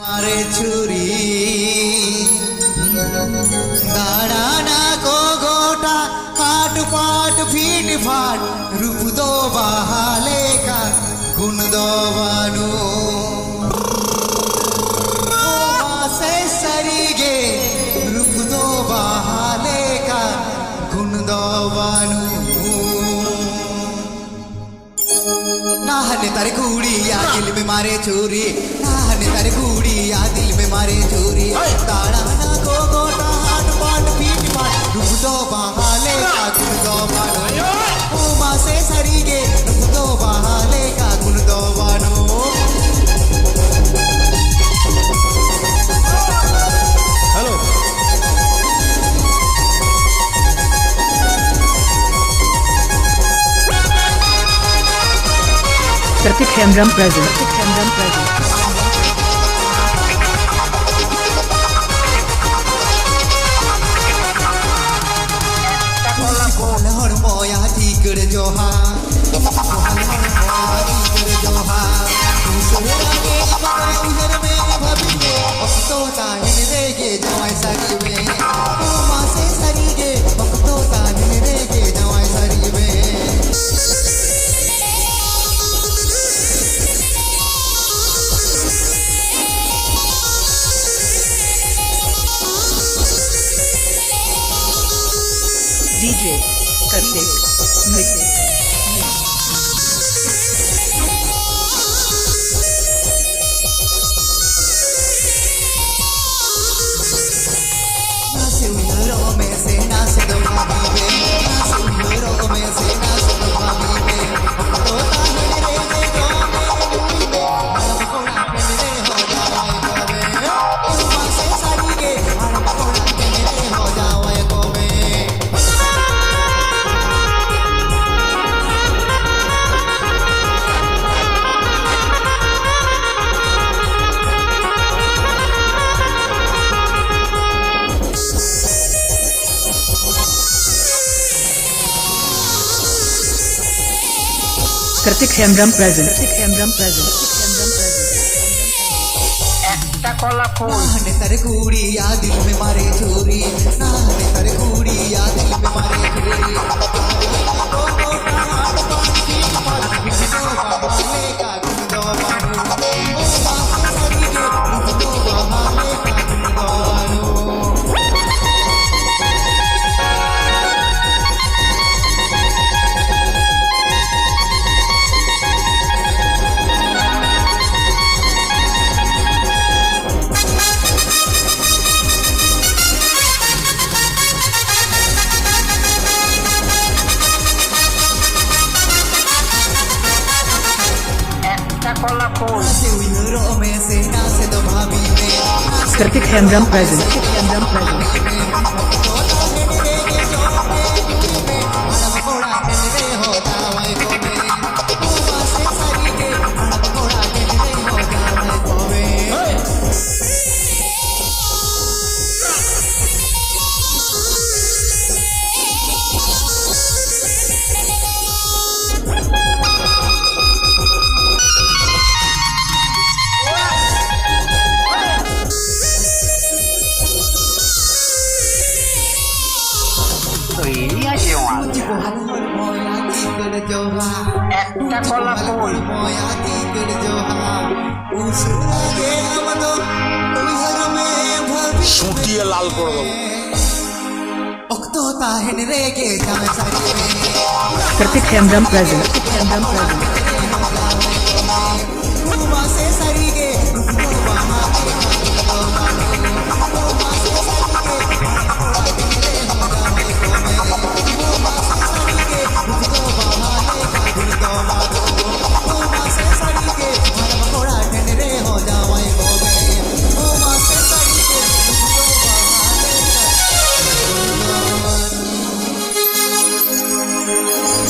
मारे छुरी दाड़ाना को गोटा काट पाट फीट फाट रूप दो बहाले का गुण दो बानू से सरीगे रूप दो बहाले का गुण दो बानू नाहने तारे कूड़ी या दिल में मारे चोरी नाहने तारे कूड़ी या दिल में मारे चोरी ताड़ाना को गोटा हाट पाट पीट पाट रुक दो बहाले का गुण दो बानो ओ माँ से सरीगे रुक दो बहाले का गुण दो Bano hello Kartik Hemram present. हर मोया तीकर जोहा तीकर जोहा सुहरा के उधर में भबिगे तो ताहिन रेगे जवाई सरी में माँ से सरी गे तो ताहिन रेगे जवाई सरी में DJ Kartik Mix. Kartik Hemram present. नाहने तारे कूड़ी या दिल में मारे चोरी नाहने तारे कूड़ी या दिल में मारे चोरी Kartik Hemram present. সুটিয়ে লাল করে দেবো Kartik Hemram present.